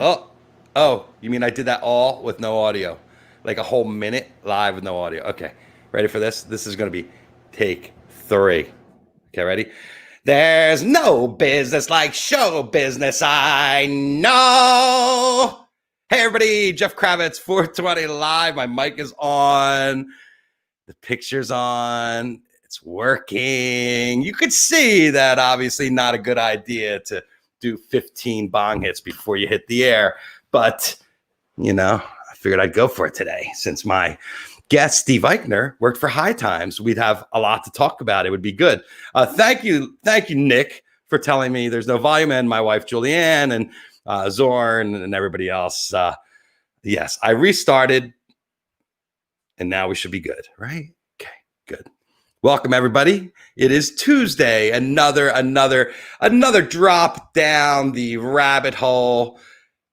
Oh, oh, you mean I did that all with no audio? Like a whole minute live with no audio. Okay. Ready for this? This is going to be take 3. Okay, ready? There's no business like show business, I know. Hey, everybody, Jeff Kravitz, 420 Live. My mic is on. The picture's on. It's working. You could see that obviously not a good idea to do 15 bong hits before you hit the air. But, I figured I'd go for it today since my guest, Steve Eichner, worked for High Times. We'd have a lot to talk about. It would be good. Thank you, Nick, for telling me there's no volume, and my wife, Julianne, and Zorn, and everybody else. Yes, I restarted, and now we should be good, right? Okay, good. Welcome, everybody. It is Tuesday. Another drop down the rabbit hole.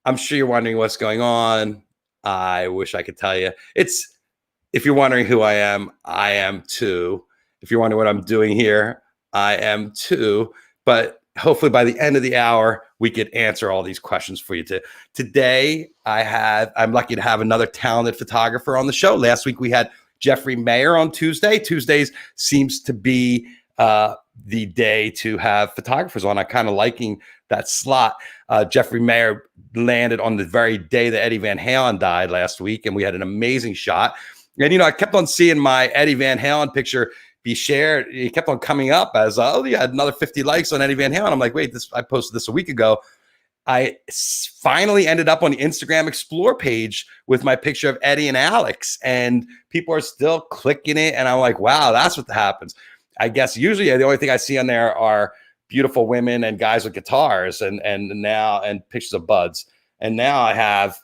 I'm sure you're wondering what's going on. I wish I could tell you. If you're wondering who I am too. If you're wondering what I'm doing here, I am too. But hopefully by the end of the hour, we could answer all these questions for you. Today, I'm lucky to have another talented photographer on the show. Last week, we had Jeffrey Mayer on Tuesday. Tuesdays seems to be the day to have photographers on. I'm kind of liking that slot. Jeffrey Mayer landed on the very day that Eddie Van Halen died last week, and we had an amazing shot. And, I kept on seeing my Eddie Van Halen picture be shared. It kept on coming up as, you had another 50 likes on Eddie Van Halen. I'm like, wait, I posted this a week ago. I finally ended up on the Instagram Explore page with my picture of Eddie and Alex, and people are still clicking it. And I'm like, wow, that's what happens. I guess usually the only thing I see on there are beautiful women and guys with guitars and pictures of buds. And now I have,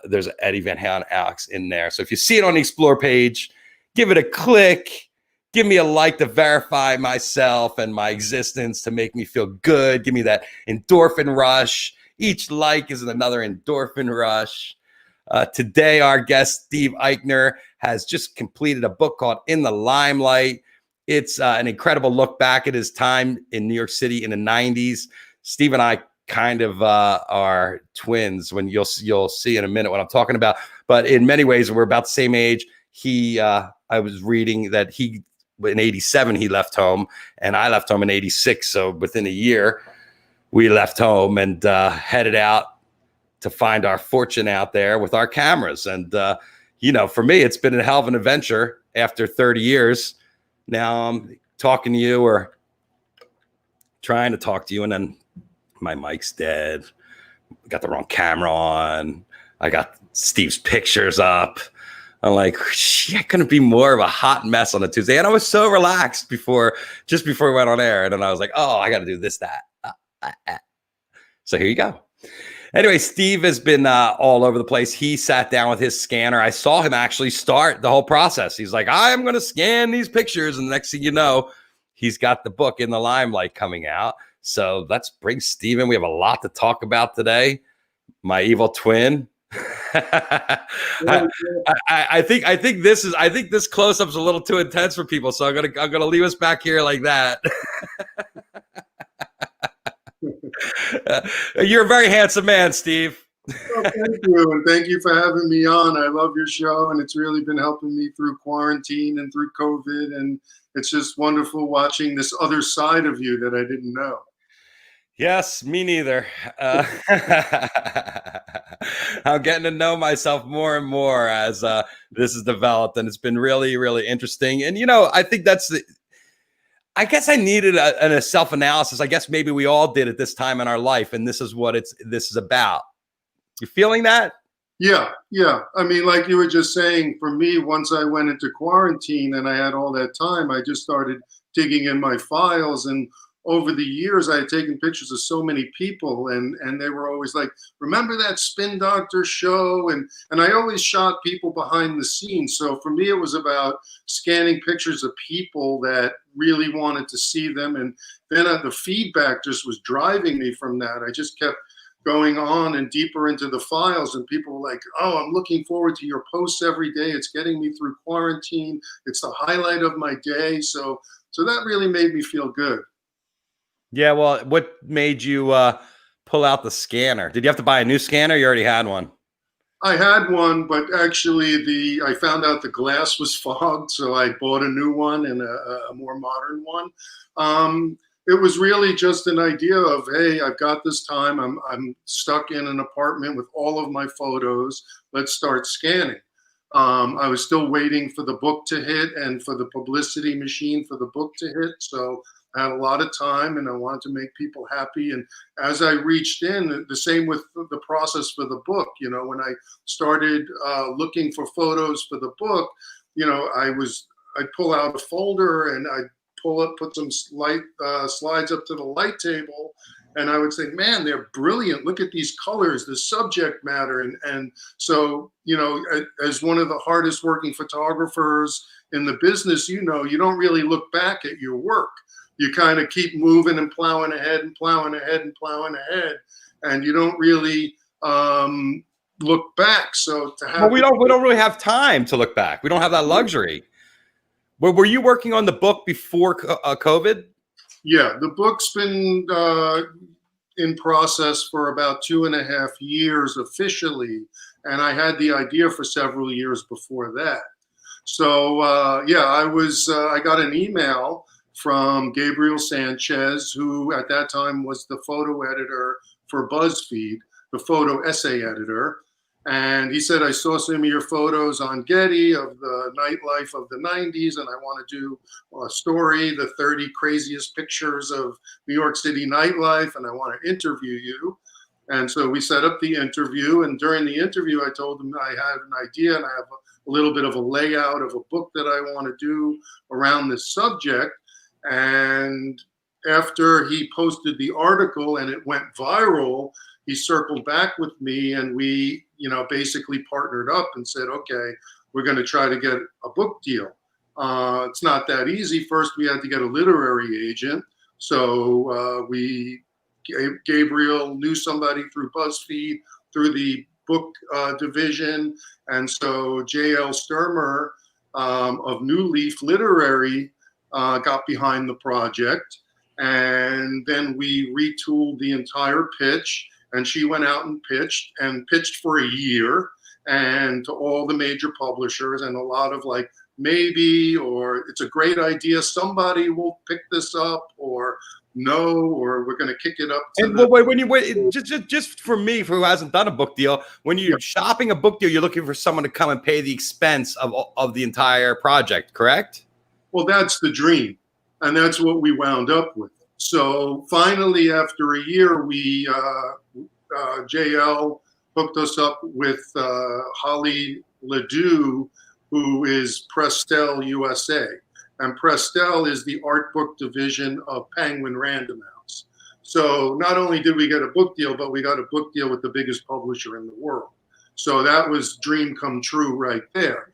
there's Eddie Van Halen, Alex in there. So if you see it on the Explore page, give it a click. Give me a like to verify myself and my existence to make me feel good. Give me that endorphin rush. Each like is another endorphin rush. Today, our guest, Steve Eichner, has just completed a book called In the Limelight. It's an incredible look back at his time in New York City in the 90s. Steve and I kind of are twins when you'll see in a minute what I'm talking about. But in many ways, we're about the same age. I was reading that in 87, he left home, and I left home in 86. So within a year, we left home and headed out to find our fortune out there with our cameras. And, for me, it's been a hell of an adventure after 30 years. Now I'm talking to you or trying to talk to you, and then my mic's dead. Got the wrong camera on. I got Steve's pictures up. I'm like, shit, couldn't be more of a hot mess on a Tuesday. And I was so relaxed just before we went on air. And then I was like, oh, I got to do this, that. So here you go. Anyway, Steve has been all over the place. He sat down with his scanner. I saw him actually start the whole process. He's like, I'm going to scan these pictures. And the next thing you know, he's got the book In the Limelight coming out. So let's bring Steve in. We have a lot to talk about today. My evil twin. I think this close up's a little too intense for people, so I'm gonna leave us back here like that. You're a very handsome man, Steve. Well, thank you, and thank you for having me on. I love your show, and it's really been helping me through quarantine and through COVID, and it's just wonderful watching this other side of you that I didn't know. Yes, me neither. I'm getting to know myself more and more as this has developed, and it's been really, really interesting. And, I think I guess I needed a self-analysis. I guess maybe we all did at this time in our life, and this is what this is about. You feeling that? Yeah. I mean, like you were just saying, for me, once I went into quarantine and I had all that time, I just started digging in my files, and over the years, I had taken pictures of so many people, and they were always like, remember that Spin Doctor show? And I always shot people behind the scenes. So for me, it was about scanning pictures of people that really wanted to see them. And then the feedback just was driving me from that. I just kept going on and deeper into the files, and people were like, oh, I'm looking forward to your posts every day. It's getting me through quarantine. It's the highlight of my day. So that really made me feel good. Yeah, well, what made you pull out the scanner? Did you have to buy a new scanner? You already had one. I had one, but actually I found out the glass was fogged, so I bought a new one and a more modern one. It was really just an idea of, hey, I've got this time. I'm stuck in an apartment with all of my photos. Let's start scanning. I was still waiting for the book to hit and for the publicity machine for the book to hit. So I had a lot of time and I wanted to make people happy. And as I reached in, the same with the process for the book, you know, when I started looking for photos for the book, you know, I'd pull out a folder and I'd put some slides up to the light table. And I would say, man, they're brilliant. Look at these colors, the subject matter. And so, you know, as one of the hardest working photographers in the business, you know, you don't really look back at your work. You kind of keep moving and plowing ahead and plowing ahead and plowing ahead. And you don't really look back. So to have, well, we don't really have time to look back. We don't have that luxury. Were you working on the book before COVID? Yeah, the book's been in process for about 2.5 years officially, and I had the idea for several years before that. So yeah, I got an email from Gabriel Sanchez, who at that time was the photo editor for BuzzFeed, the photo essay editor. And he said, I saw some of your photos on Getty of the nightlife of the 90s, and I want to do a story, the 30 craziest pictures of New York City nightlife, and I want to interview you. And so we set up the interview, and during the interview, I told him I had an idea, and I have a little bit of a layout of a book that I want to do around this subject. And after he posted the article and it went viral, he circled back with me and we, you know, basically partnered up and said, okay, we're going to try to get a book deal. It's not that easy. First, we had to get a literary agent. So Gabriel knew somebody through BuzzFeed, through the book division. And so J.L. Sturmer of New Leaf Literary got behind the project. And then we retooled the entire pitch. And she went out and pitched for a year and to all the major publishers and a lot of like, maybe, or it's a great idea. Somebody will pick this up or no, or we're going to kick it up. To just for me, for who hasn't done a book deal, when you're shopping a book deal, you're looking for someone to come and pay the expense of the entire project, correct? Well, that's the dream. And that's what we wound up with. So finally, after a year, we JL hooked us up with Holly Ledoux, who is Prestel USA. And Prestel is the art book division of Penguin Random House. So not only did we get a book deal, but we got a book deal with the biggest publisher in the world. So that was dream come true right there.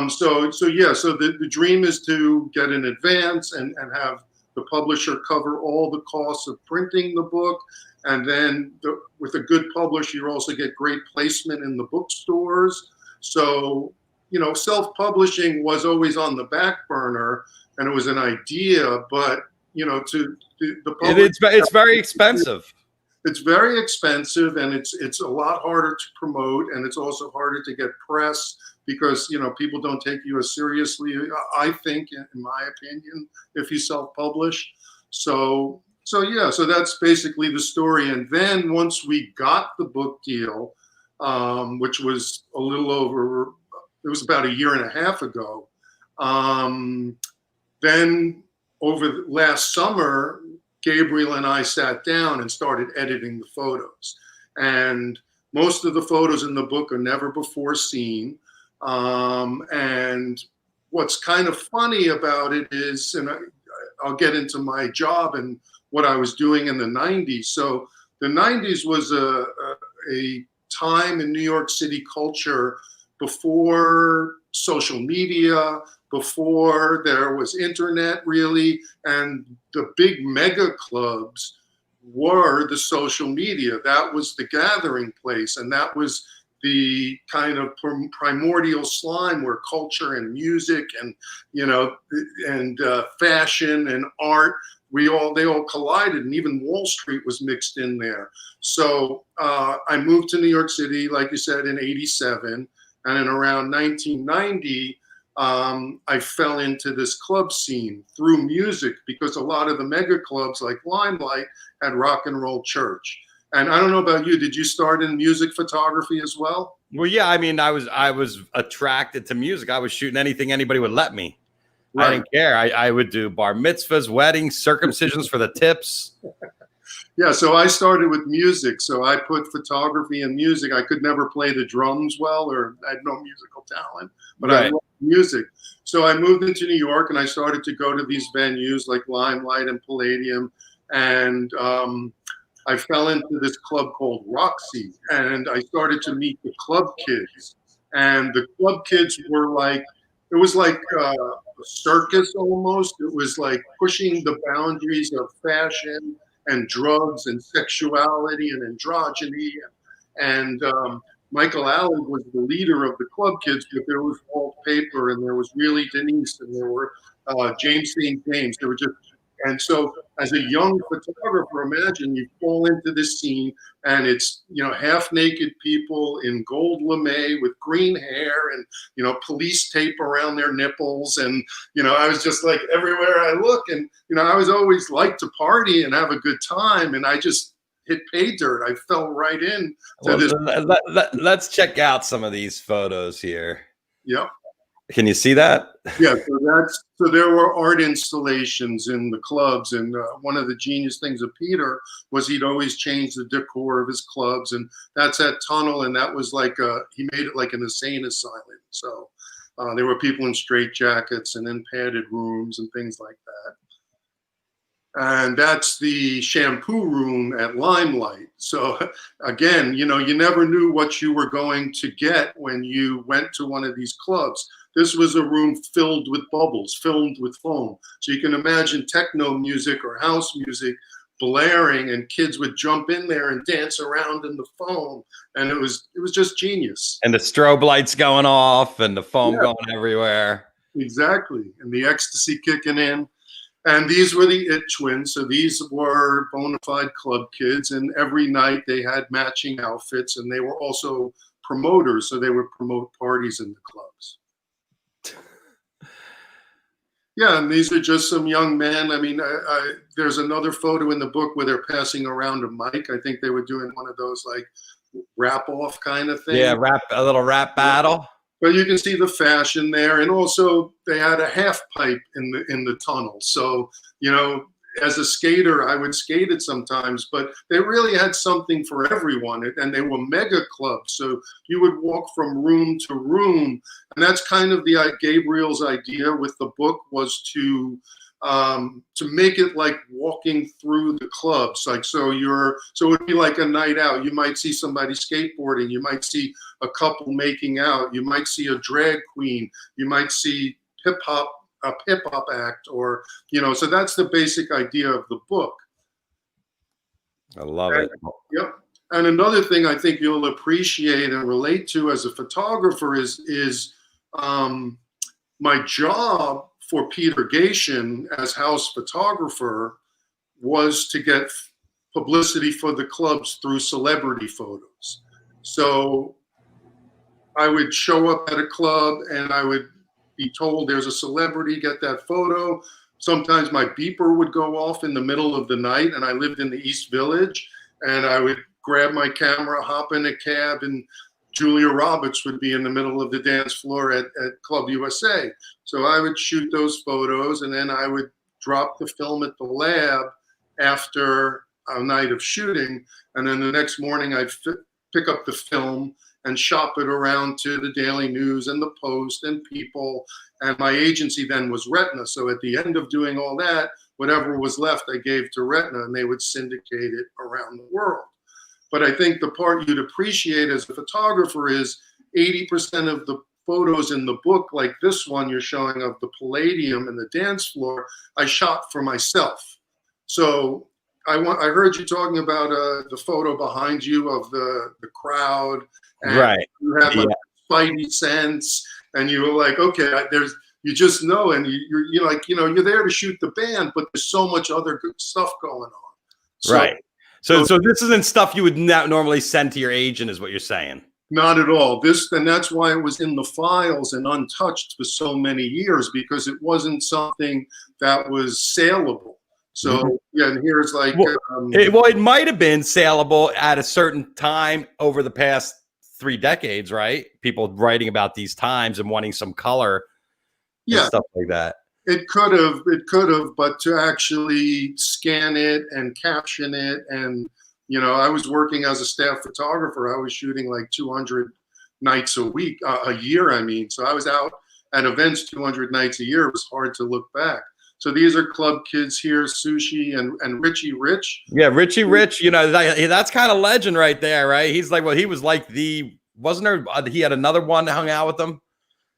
So the dream is to get an advance and have the publisher cover all the costs of printing the book. And then with a good publisher, you also get great placement in the bookstores. So, you know, self-publishing was always on the back burner and it was an idea, but, you know, it's very expensive. It's very expensive and it's a lot harder to promote and it's also harder to get press because, you know, people don't take you as seriously, I think, in my opinion, if you self-publish. So that's basically the story. And then once we got the book deal, which was a little over, it was about 1.5 years ago. Then over the last summer, Gabriel and I sat down and started editing the photos. And most of the photos in the book are never before seen. And what's kind of funny about it is, and I'll get into my job and what I was doing in the 90s. So the 90s was a time in New York City culture before social media, before there was internet really, and the big mega clubs were the social media. That was the gathering place, and that was the kind of primordial slime where culture and music and, you know, and fashion and art they all collided, and even Wall Street was mixed in there. So I moved to New York City, like you said, in '87, and in around 1990, I fell into this club scene through music, because a lot of the mega clubs like Limelight had rock and roll church. And I don't know about you, did you start in music photography as well? Well, yeah, I mean, I was attracted to music. I was shooting anything anybody would let me. Right. I didn't care. I would do bar mitzvahs, weddings, circumcisions for the tips. Yeah, so I started with music. So I put photography and music. I could never play the drums well, or I had no musical talent, but I loved music. So I moved into New York, and I started to go to these venues like Limelight and Palladium. And I fell into this club called Roxy, and I started to meet the club kids. And the club kids were like, it was like a circus almost. It was like pushing the boundaries of fashion and drugs and sexuality and androgyny. And Michael Allen was the leader of the club kids, but there was Walt Paper, and there was really Denise, and there were James St. James. There were just, and so as a young photographer, imagine you fall into this scene, and it's, half naked people in gold lame with green hair, and, police tape around their nipples. And, I was just like, everywhere I look, and, I was always like to party and have a good time. And I just hit pay dirt. I fell right in to this. Let's check out some of these photos here. Yep. Can you see that? Yeah, so there were art installations in the clubs, and one of the genius things of Peter was he'd always change the decor of his clubs, and that's that tunnel, and that was like he made it like an insane asylum. So there were people in straitjackets and in padded rooms and things like that. And that's the shampoo room at Limelight. So again, you never knew what you were going to get when you went to one of these clubs. This was a room filled with bubbles, filled with foam. So you can imagine techno music or house music blaring, and kids would jump in there and dance around in the foam. And it was just genius. And the strobe lights going off and the foam going everywhere. Exactly. And the ecstasy kicking in. And these were the It Twins. So these were bona fide club kids. And every night they had matching outfits, and they were also promoters. So they would promote parties in the clubs. Yeah, and these are just some young men. I mean, there's another photo in the book where they're passing around a mic. I think they were doing one of those like rap off kind of thing. Yeah, a little rap battle. But you can see the fashion there, and also they had a half pipe in the tunnel. So, as a skater, I would skate it sometimes, but they really had something for everyone, and they were mega clubs. So you would walk from room to room, and that's kind of Gabriel's idea with the book, was to make it like walking through the clubs. Like, so it would be like a night out. You might see somebody skateboarding. You might see a couple making out. You might see a drag queen. You might see a hip hop act, or, so that's the basic idea of the book. I love it. Yep. And another thing I think you'll appreciate and relate to as a photographer is my job for Peter Gatien as house photographer was to get publicity for the clubs through celebrity photos. So I would show up at a club, and I would be told there's a celebrity, get that photo. Sometimes my beeper would go off in the middle of the night, and I lived in the East Village, and I would grab my camera, hop in a cab, and Julia Roberts would be in the middle of the dance floor at Club USA. So I would shoot those photos, and then I would drop the film at the lab after a night of shooting. And then the next morning I'd pick up the film and shop it around to the Daily News and the Post and People. And my agency then was Retina. So at the end of doing all that, whatever was left, I gave to Retina, and they would syndicate it around the world. But I think the part you'd appreciate as a photographer is 80% of the photos in the book, like this one you're showing of the Palladium and the dance floor, I shot for myself. So I heard you talking about the photo behind you of the crowd, and right? You had like Spidey sense, and you were like, okay, there's you just know, and you're like, you're there to shoot the band, but there's so much other good stuff going on. So, right. So this isn't stuff you would not normally send to your agent, is what you're saying. Not at all. And that's why it was in the files and untouched for so many years, because it wasn't something that was saleable. So yeah, and here's like, it might have been saleable at a certain time over the past 3 decades, right? People writing about these times and wanting some color, and stuff like that. It could have, but to actually scan it and caption it, and I was working as a staff photographer. I was shooting like 200 nights a week, a year. I mean, so I was out at events 200 nights a year. It was hard to look back. So these are club kids here, Sushi and Richie Rich. Yeah, Richie Rich. That's kind of legend right there, right? He's like, well, he was like wasn't there? He had another one that hung out with him.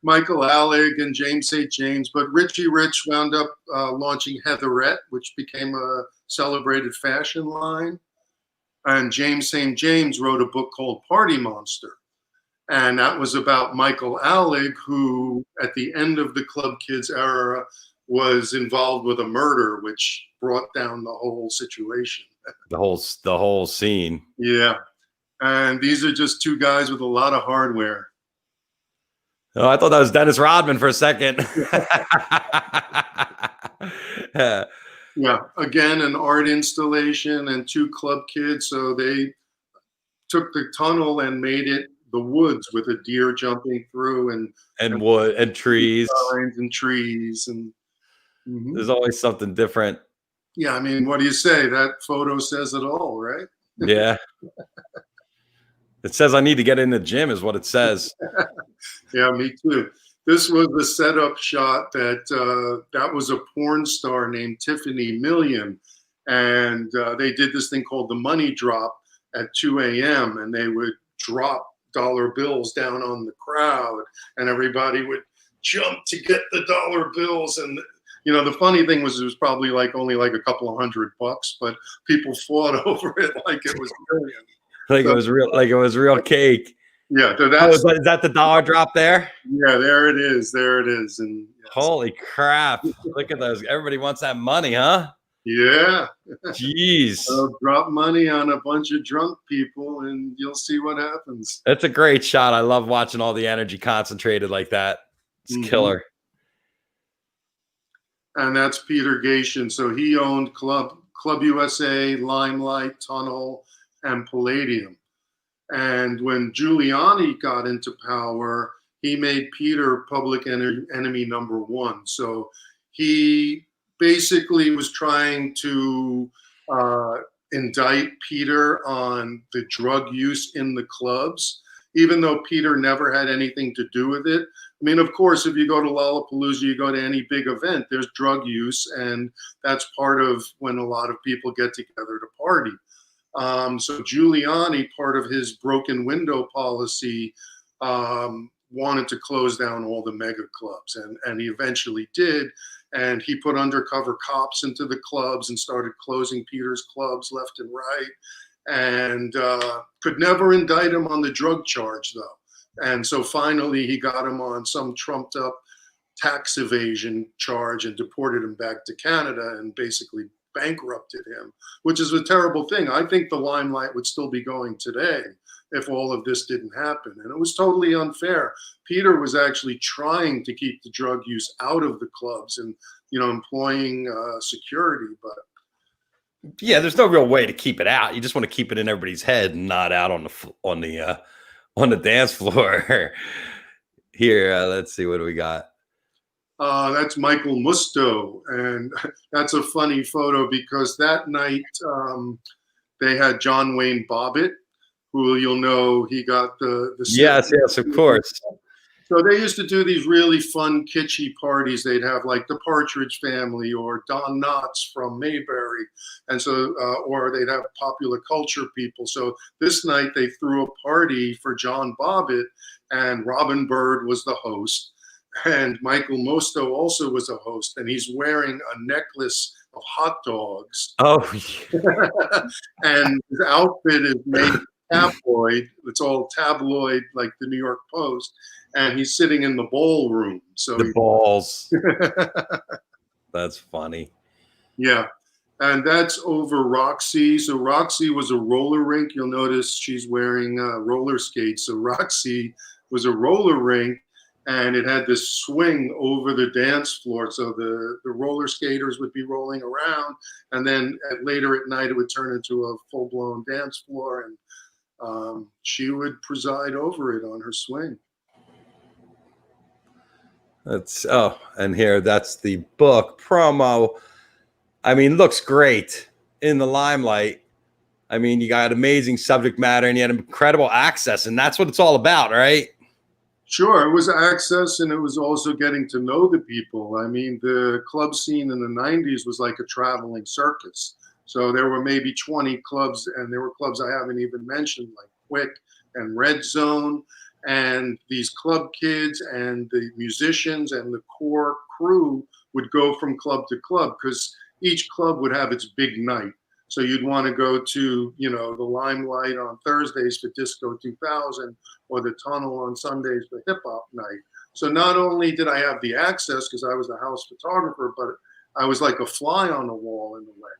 Michael Alec and James St. James, but Richie Rich wound up launching Heatherette, which became a celebrated fashion line. And James St. James wrote a book called Party Monster. And that was about Michael Alec, who at the end of the Club Kids era was involved with a murder, which brought down the whole situation. The whole scene. Yeah. And these are just two guys with a lot of hardware. Oh, I thought that was Dennis Rodman for a second. Yeah, again, an art installation and 2 club kids. So they took the tunnel and made it the woods with a deer jumping through and wood and trees and trees and there's always something different. Yeah, I mean, what do you say? That photo says it all, right? Yeah. It says I need to get in the gym is what it says. Yeah, me too. This was the setup shot that was a porn star named Tiffany Million. And they did this thing called the money drop at 2 a.m. and they would drop dollar bills down on the crowd and everybody would jump to get the dollar bills. And, the funny thing was it was probably only a couple of $100, but people fought over it like it was millions. It was real cake. Yeah, so is that the dollar drop there? Yeah, there it is. There it is. And yes. Holy crap! Look at those. Everybody wants that money, huh? Yeah. Jeez. So drop money on a bunch of drunk people, and you'll see what happens. That's a great shot. I love watching all the energy concentrated like that. It's killer. And that's Peter Gatien. So he owned Club USA, Limelight, Tunnel, and Palladium. And when Giuliani got into power, he made Peter public enemy number 1. So he basically was trying to indict Peter on the drug use in the clubs, even though Peter never had anything to do with it. I mean, of course, if you go to Lollapalooza, you go to any big event, there's drug use, and that's part of when a lot of people get together to party. So Giuliani, part of his broken window policy, wanted to close down all the mega clubs, and he eventually did. And he put undercover cops into the clubs and started closing Peter's clubs left and right, and could never indict him on the drug charge, though. And so finally he got him on some trumped up tax evasion charge and deported him back to Canada and basically bankrupted him, which is a terrible thing. I think the Limelight would still be going today if all of this didn't happen. And it was totally unfair. Peter was actually trying to keep the drug use out of the clubs and, employing security. But yeah, there's no real way to keep it out. You just want to keep it in everybody's head and not out on the dance floor. Here, let's see, what do we got? That's Michael Mosto, and that's a funny photo because that night they had John Wayne Bobbitt, who he got the yes, of course. So they used to do these really fun, kitschy parties. They'd have like the Partridge Family or Don Knotts from Mayberry, and so or they'd have popular culture people. So this night they threw a party for John Bobbitt, and Robin Bird was the host. And Michael Mosto also was a host, and he's wearing a necklace of hot dogs. Oh, and his outfit is made tabloid. It's all tabloid, like the New York Post, and he's sitting in the ballroom. So The balls. That's funny. yeah. And that's over Roxy. So Roxy was a roller rink. You'll notice she's wearing roller skates. So Roxy was a roller rink, and it had this swing over the dance floor. So the roller skaters would be rolling around, and then later at night it would turn into a full-blown dance floor, and she would preside over it on her swing. And here, that's the book promo. I mean, looks great in the limelight. I mean, you got amazing subject matter and you had incredible access, and that's what it's all about, right? Sure, it was access, and it was also getting to know the people. I mean, the club scene in the 90s was like a traveling circus. So there were maybe 20 clubs, and there were clubs I haven't even mentioned, like Quick and Red Zone. And these club kids and the musicians and the core crew would go from club to club because each club would have its big night. So you'd want to go to, the Limelight on Thursdays for Disco 2000 or the Tunnel on Sundays for hip hop night. So not only did I have the access because I was a house photographer, but I was like a fly on the wall in a way.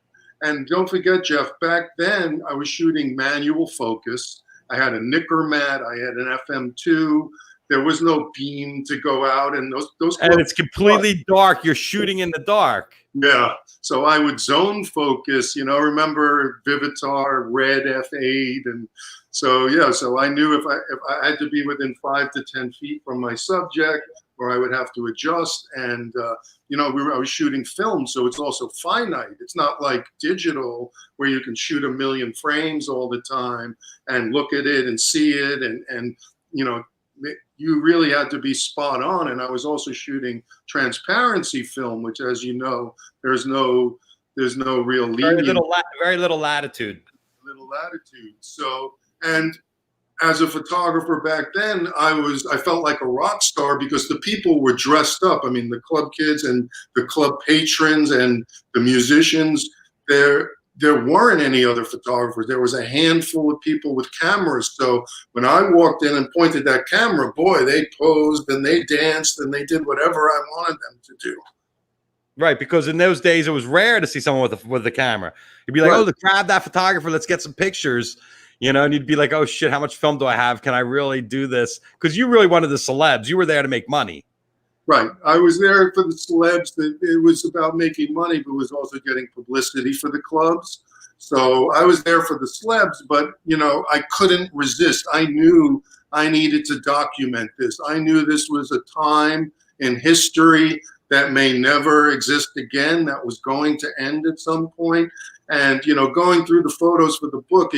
And don't forget, Jeff, back then I was shooting manual focus. I had a Nicker mat. I had an FM2. There was no beam to go out, and those. And it's completely dark. You're shooting in the dark. Yeah. So I would zone focus. Remember Vivitar, Red F8, and so So I knew if I had to be within 5 to 10 feet from my subject, or I would have to adjust. And I was shooting film, so it's also finite. It's not like digital where you can shoot a million frames all the time and look at it and see it, and you really had to be spot on. And I was also shooting transparency film, which, as you know, there's no real leniency. Very little latitude. Little latitude. So, and as a photographer back then, I felt like a rock star because the people were dressed up. I mean, the club kids and the club patrons and the musicians, there weren't any other photographers. There was a handful of people with cameras. So when I walked in and pointed that camera, boy, they posed and they danced and they did whatever I wanted them to do. Right, because in those days it was rare to see someone with a camera. You'd be like, right. Grab that photographer, let's get some pictures. And you'd be like, oh shit, how much film do I have? Can I really do this? Because you really wanted the celebs. You were there to make money. Right. I was there for the celebs. It was about making money, but it was also getting publicity for the clubs. So I was there for the celebs, but, I couldn't resist. I knew I needed to document this. I knew this was a time in history that may never exist again, that was going to end at some point. And, going through the photos for the book,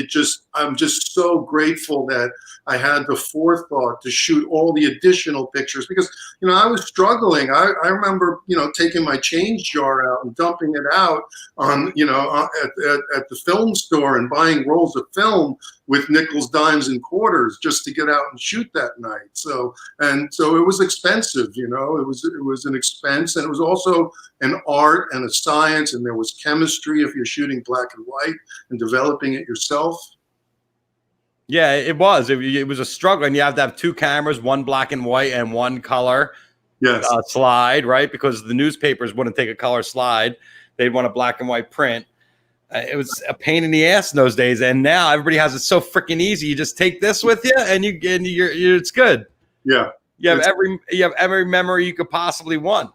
I'm just so grateful that I had the forethought to shoot all the additional pictures because, I was struggling. I remember, taking my change jar out and dumping it out on, at the film store and buying rolls of film with nickels, dimes, and quarters just to get out and shoot that night. So it was expensive, it was an expense, and it was also an art and a science, and there was chemistry if you're shooting black and white and developing it yourself. Yeah, it was. It was a struggle, and you have to have two cameras, one black and white and one color. Yes. Slide, right? Because the newspapers wouldn't take a color slide; they'd want a black and white print. It was a pain in the ass in those days, and now everybody has it so freaking easy. You just take this with you, and you're it's good. Yeah, you have every memory you could possibly want.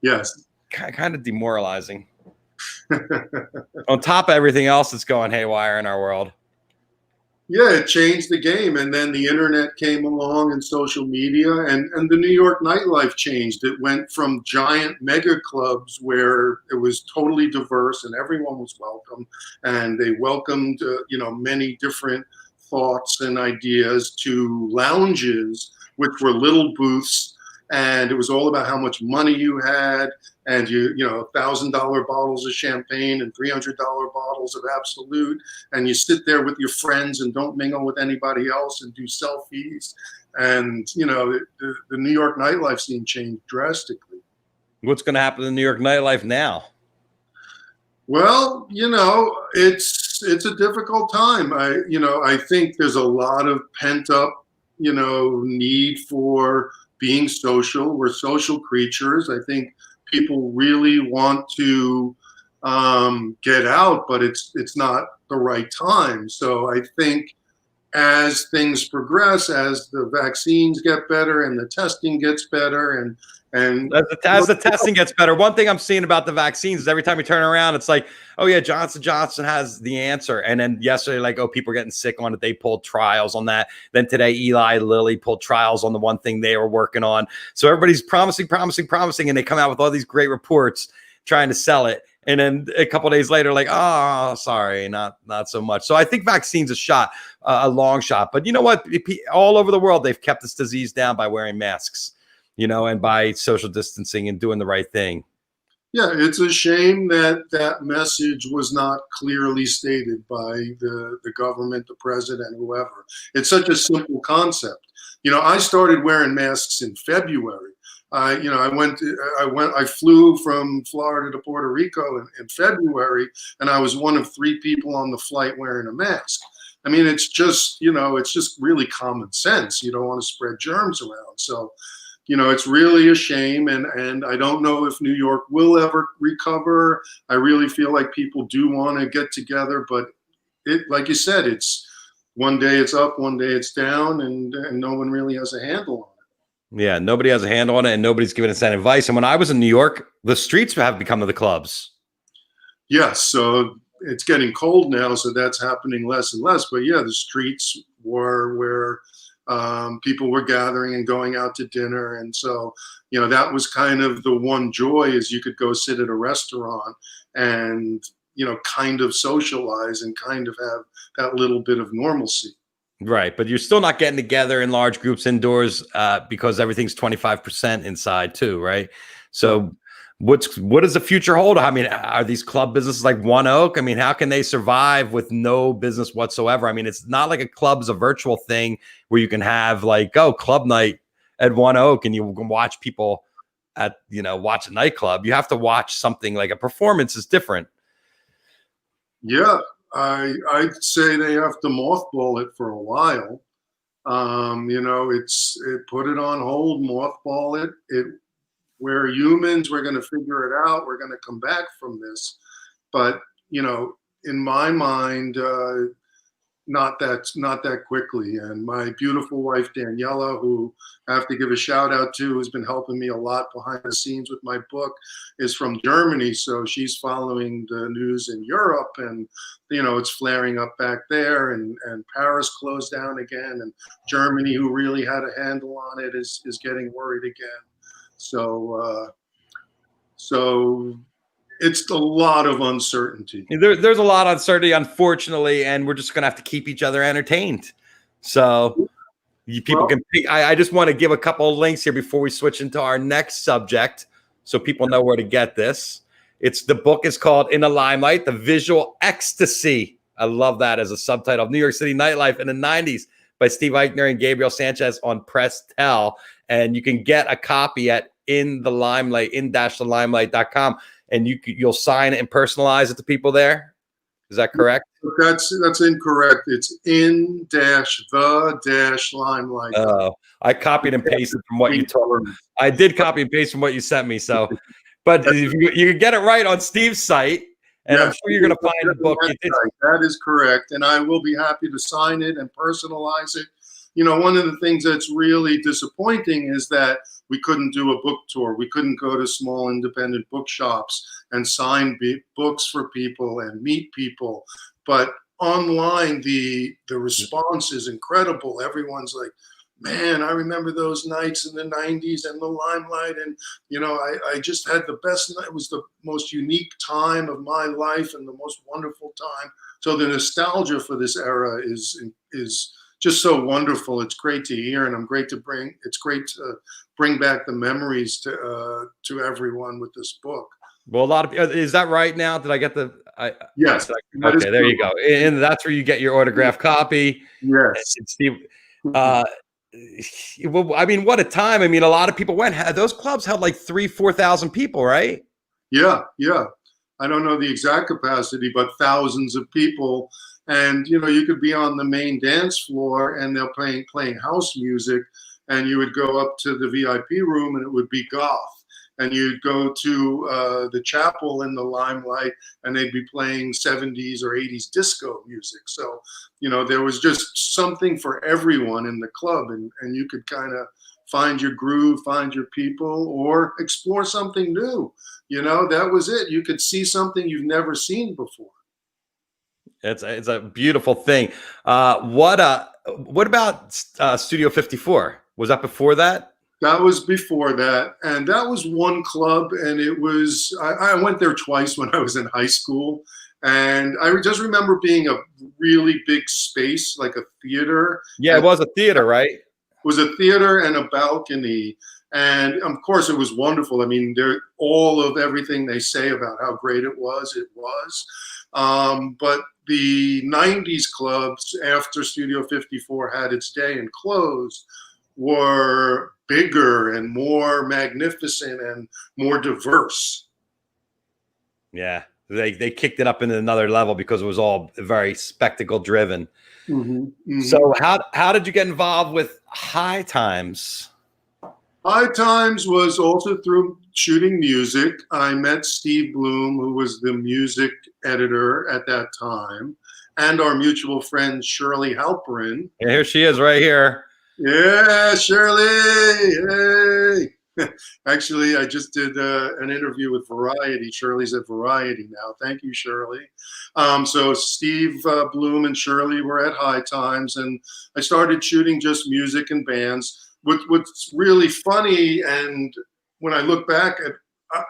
Yes, kind of demoralizing. On top of everything else that's going haywire in our world. Yeah, it changed the game, and then the internet came along and social media, and the New York nightlife changed. It went from giant mega clubs where it was totally diverse and everyone was welcome, and they welcomed many different thoughts and ideas, to lounges, which were little booths, and it was all about how much money you had, and $1,000 bottles of champagne and $300 bottles of Absolute, and you sit there with your friends and don't mingle with anybody else and do selfies, and the New York nightlife scene changed drastically. What's going to happen in New York nightlife now? Well, it's it's a difficult time. I think there's a lot of pent up, need for being social. We're social creatures. I think people really want to get out, but it's not the right time. So I think as things progress, as the vaccines get better and the testing gets better, and as the testing gets better, one thing I'm seeing about the vaccines is every time you turn around, it's like, oh yeah, Johnson has the answer. And then yesterday, like, oh, people are getting sick on it. They pulled trials on that. Then today, Eli Lilly pulled trials on the one thing they were working on. So everybody's promising. And they come out with all these great reports trying to sell it. And then a couple of days later, like, oh, sorry, not so much. So I think vaccines a long shot. But you know what? All over the world, they've kept this disease down by wearing masks, and by social distancing and doing the right thing. Yeah, it's a shame that message was not clearly stated by the government, the president, whoever. It's such a simple concept. I started wearing masks in February. I flew from Florida to Puerto Rico in February, and I was one of 3 people on the flight wearing a mask. I mean, it's just really common sense. You don't want to spread germs around. So, it's really a shame. And I don't know if New York will ever recover. I really feel like people do want to get together, but like you said, it's one day it's up, one day it's down, and no one really has a handle on it. Yeah, nobody has a handle on it, and nobody's giving us that advice. And when I was in New York, the streets have become the clubs. Yes, so it's getting cold now, so that's happening less and less. But yeah, the streets were where people were gathering and going out to dinner, and so that was kind of the one joy, is you could go sit at a restaurant and kind of socialize and kind of have that little bit of normalcy. Right, but you're still not getting together in large groups indoors because everything's 25% inside too, right? So what does the future hold? I mean, are these club businesses like One Oak? I mean, how can they survive with no business whatsoever? I mean, it's not like a club's a virtual thing where you can have like, club night at One Oak and you can watch people at, watch a nightclub. You have to watch something like a performance is different. Yeah, I'd say they have to mothball it for a while. Put it on hold, mothball it. We're humans. We're going to figure it out. We're going to come back from this. But, in my mind, not that quickly. And my beautiful wife, Daniela, who I have to give a shout out to, who's been helping me a lot behind the scenes with my book, is from Germany. So she's following the news in Europe, and, it's flaring up back there, and Paris closed down again, and Germany, who really had a handle on it, is getting worried again. So it's a lot of uncertainty. There's a lot of uncertainty, unfortunately, and we're just going to have to keep each other entertained. So people can pick. I just want to give a couple of links here before we switch into our next subject so people know where to get this. The book is called In the Limelight, The Visual Ecstasy. I love that as a subtitle of New York City Nightlife in the 90s by Steve Eichner and Gabriel Sanchez on Press Tell. And you can get a copy at In the Limelight, in-thelimelight.com. And you'll sign it and personalize it to people there. Is that correct? That's incorrect. It's in-the-limelight. Oh, I copied and pasted from what you told me. I did copy and paste from what you sent me. So, but if you can get it right on Steve's site, and I'm sure you're going to find the book. That is correct. And I will be happy to sign it and personalize it. One of the things that's really disappointing is that we couldn't do a book tour. We couldn't go to small independent bookshops and sign books for people and meet people. But online, the response is incredible. Everyone's like, man, I remember those nights in the 90s and the Limelight. And, I just had the best night. It was the most unique time of my life and the most wonderful time. So the nostalgia for this era is just so wonderful. It's great to hear, and it's great to bring back the memories to everyone with this book. Well, a lot of is that right now? Did I get the? Yes. Okay, there you go, and that's where you get your autographed copy. Yes, Steve. Well, I mean, what a time! I mean, a lot of people went. Those clubs held like 3,000-4,000 people, right? Yeah. I don't know the exact capacity, but thousands of people. And, you know, you could be on the main dance floor and they're playing house music, and you would go up to the VIP room and it would be goth. And you'd go to the chapel in the Limelight and they'd be playing 70s or 80s disco music. So, you know, there was just something for everyone in the club, and you could kind of find your groove, find your people, or explore something new. You know, that was it. You could see something you've never seen before. It's a beautiful thing. What about Studio 54? Was that before that? That was before that, and that was one club, and it was I went there twice when I was in high school, and I just remember being a really big space, like a theater. Yeah, it was a theater, right? It was a theater and a balcony, and of course it was wonderful. I mean, all of everything they say about how great it was. But the 90s clubs after Studio 54 had its day and closed were bigger and more magnificent and more diverse. Yeah, they kicked it up into another level because it was all very spectacle driven. Mm-hmm, mm-hmm. So how did you get involved with High Times? High Times was also through shooting music. I met Steve Bloom, who was the music editor at that time, and our mutual friend Shirley Halperin. Yeah, here she is right here. Yeah, Shirley. Hey. Actually, I just did an interview with Variety. Shirley's at Variety now. Thank you, Shirley. So Steve Bloom and Shirley were at High Times, and I started shooting just music and bands. What's really funny, and when I look back at,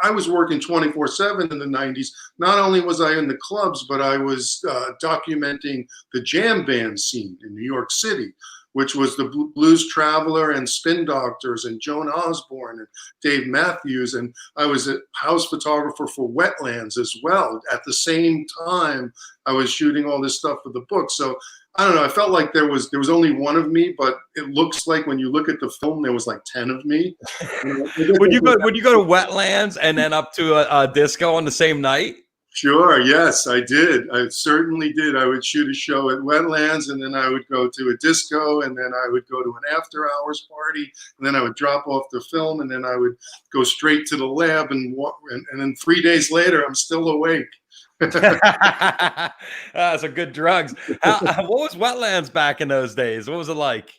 I was working 24/7 in the 90s. Not only was I in the clubs, but I was documenting the jam band scene in New York City, which was the Blues Traveler and Spin Doctors and Joan Osborne and Dave Matthews. And I was a house photographer for Wetlands as well. At the same time, I was shooting all this stuff for the book. So I don't know, I felt like there was only one of me, but it looks like when you look at the film, there was like 10 of me. Would you go to Wetlands and then up to a disco on the same night? Sure. Yes, I did. I certainly did. I would shoot a show at Wetlands, and then I would go to a disco, and then I would go to an after hours party, and then I would drop off the film, and then I would go straight to the lab, and then 3 days later, I'm still awake. Some good drugs. What was Wetlands back in those days? What was it like?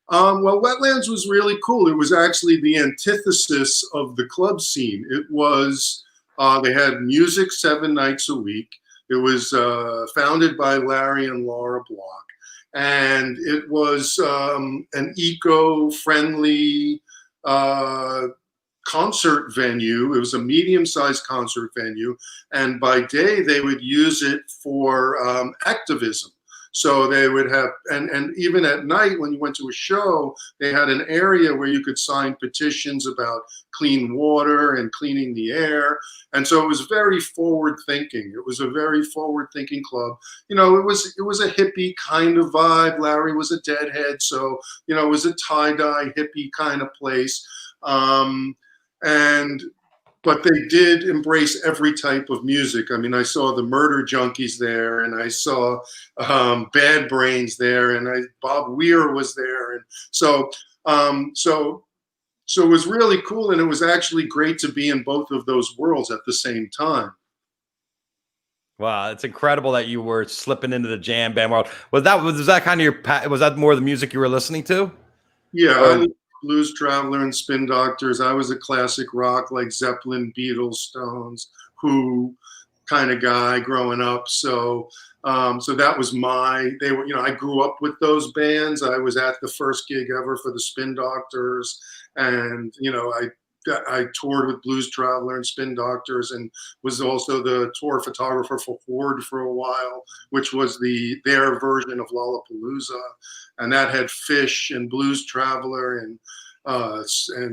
Well, Wetlands was really cool. It was actually the antithesis of the club scene. It was, they had music 7 nights a week. It was founded by Larry and Laura Block. And it was an eco-friendly concert venue. It was a medium-sized concert venue. And by day, they would use it for activism. So they would have, and even at night when you went to a show, they had an area where you could sign petitions about clean water and cleaning the air. And so it was very forward thinking. It was a very forward thinking club. You know, it was a hippie kind of vibe. Larry was a deadhead. So, you know, it was a tie-dye hippie kind of place. But they did embrace every type of music. I mean, I saw the Murder Junkies there, and I saw Bad Brains there, and Bob Weir was there, and so it was really cool, and it was actually great to be in both of those worlds at the same time. Wow, it's incredible that you were slipping into the jam band world. Was that kind of your? Was that more the music you were listening to? Yeah. Blues Traveler and Spin Doctors. I was a classic rock like Zeppelin, Beatles, Stones, Who kind of guy growing up. So that was they were, you know, I grew up with those bands. I was at the first gig ever for the Spin Doctors, and you know, I toured with Blues Traveler and Spin Doctors, and was also the tour photographer for Horde for a while, which was their version of Lollapalooza, and that had Fish and Blues Traveler and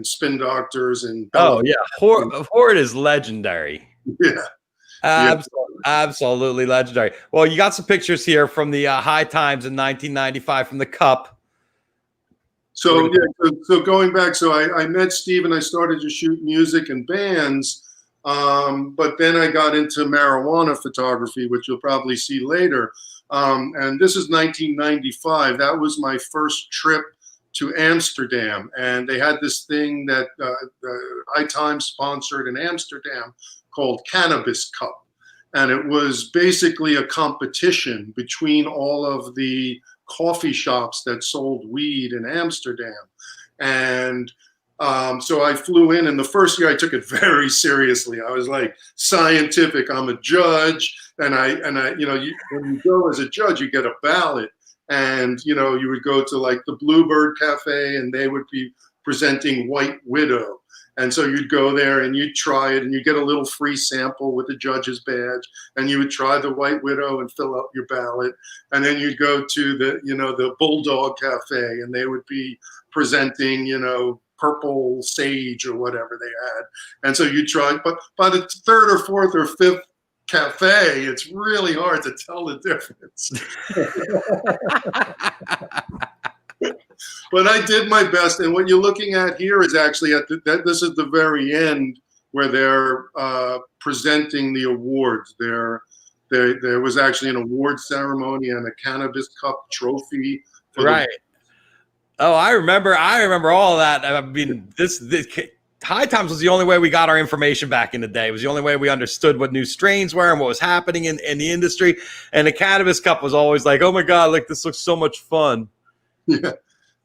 Spin Doctors and Horde is legendary. Yeah. Absolutely legendary. Well, you got some pictures here from the High Times in 1995 from the Cup. So going back, so I met Steve and I started to shoot music and bands. But then I got into marijuana photography, which you'll probably see later. And this is 1995. That was my first trip to Amsterdam. And they had this thing that High Times sponsored in Amsterdam called Cannabis Cup. And it was basically a competition between all of the coffee shops that sold weed in Amsterdam. And so I flew in, and the first year I took it very seriously. I was like scientific. I'm a judge, and I, when you go as a judge, you get a ballot, and you would go to like the Bluebird Cafe, and they would be presenting White Widow, and so you'd go there and you'd try it, and you get a little free sample with the judge's badge, and you would try the White Widow and fill out your ballot, and then you'd go to the Bulldog Cafe, and they would be presenting purple sage or whatever they had. And so you try, but by the third or fourth or fifth cafe, it's really hard to tell the difference. But I did my best. And what you're looking at here is actually this is the very end where they're presenting the awards. There was actually an award ceremony and a Cannabis Cup trophy. Right. Oh, I remember all that. I mean, this High Times was the only way we got our information back in the day. It was the only way we understood what new strains were and what was happening in the industry. And the Cannabis Cup was always like, oh my God, like this looks so much fun. Yeah.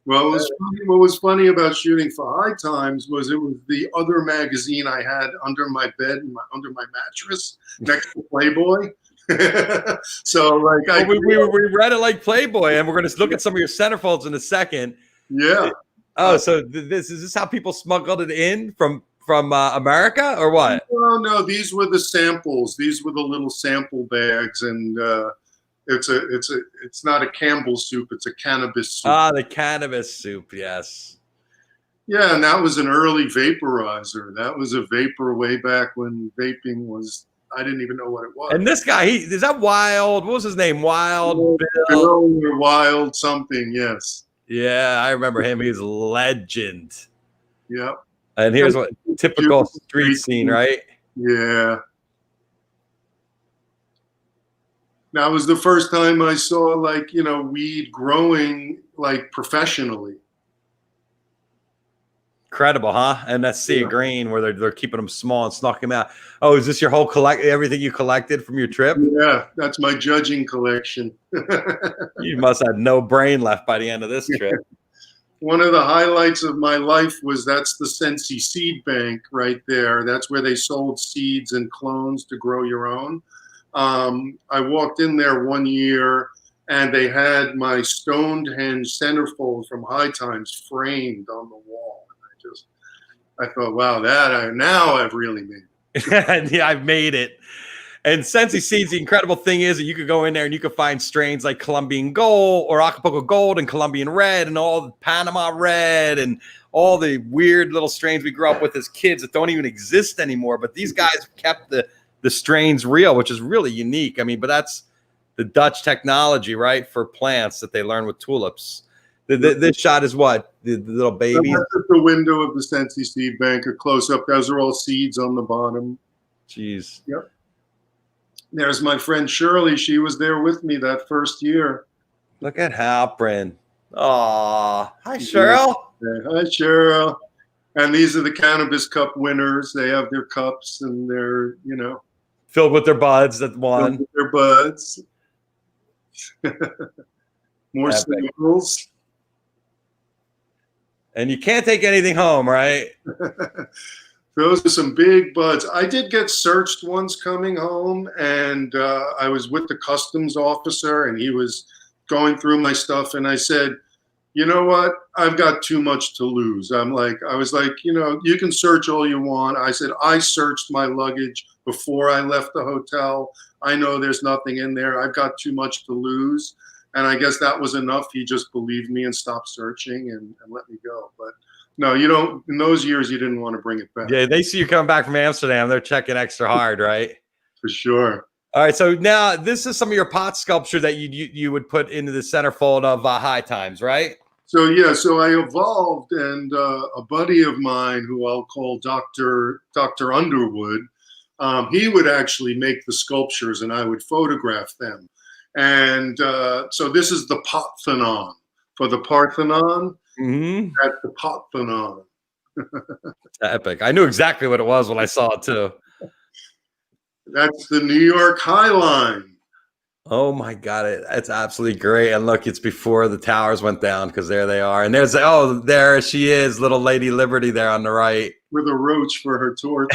Well, what was funny about shooting for High Times was it was the other magazine I had under my bed, under my mattress, next to Playboy. So like we read it like Playboy, and we're going to look at some of your centerfolds in a second. Yeah. Oh, so is this how people smuggled it in from America or what? No, these were the samples. These were the little sample bags, and it's not a Campbell's soup, it's a cannabis soup. Ah, the cannabis soup, yes. Yeah, and that was an early vaporizer. That was a vapor way back when vaping was, I didn't even know what it was. And this guy, is that Wild? What was his name? Wild Bill or Wild something, yes. Yeah, I remember him. He's a legend. Yeah. And here's what typical street scene, right? Yeah. That was the first time I saw weed growing like professionally. Incredible, huh? And that's Sea of Green where they're keeping them small and snuck them out. Oh, is this your whole everything you collected from your trip? Yeah, that's my judging collection. You must have no brain left by the end of this trip. One of the highlights of my life was that's the Sensi Seed Bank right there. That's where they sold seeds and clones to grow your own. I walked in there one year and they had my Stonehenge centerfold from High Times framed on the wall. And I thought, wow, now I've really made it. Yeah, I've made it. And Sensi Seeds, the incredible thing is that you could go in there and you could find strains like Colombian Gold or Acapulco Gold and Colombian Red and all the Panama Red and all the weird little strains we grew up with as kids that don't even exist anymore. But these guys kept the strains real, which is really unique. I mean, but that's the Dutch technology, right, for plants that they learn with tulips. This shot is what? The little babies? That's at the window of the Sensi Seed Bank, a close-up. Those are all seeds on the bottom. Jeez. Yep. There's my friend Shirley. She was there with me that first year. Look at Halprin. Oh, hi, Cheryl. Hi, Cheryl. And these are the Cannabis Cup winners. They have their cups and they're, filled with their buds that won. Filled with their buds. More singles. And you can't take anything home, right? Those are some big buds. I did get searched once coming home, and I was with the customs officer, and he was going through my stuff, and I said, you know what? I've got too much to lose. I was like, you can search all you want. I said, I searched my luggage before I left the hotel. I know there's nothing in there. I've got too much to lose. And I guess that was enough. He just believed me and stopped searching and let me go. But no, you don't. In those years, you didn't want to bring it back. Yeah, they see you coming back from Amsterdam. They're checking extra hard, right? For sure. All right, so now this is some of your pot sculpture that you would put into the centerfold of High Times, right? So yeah, so I evolved, and a buddy of mine, who I'll call Dr. Underwood, He would actually make the sculptures, and I would photograph them. And so this is the Parthenon. For the Parthenon, that's the Parthenon. Epic. I knew exactly what it was when I saw it too. That's the New York High Line. Oh my God, it's absolutely great. And look, it's before the towers went down, because there they are. And there she is, little Lady Liberty there on the right. With a roach for her torch.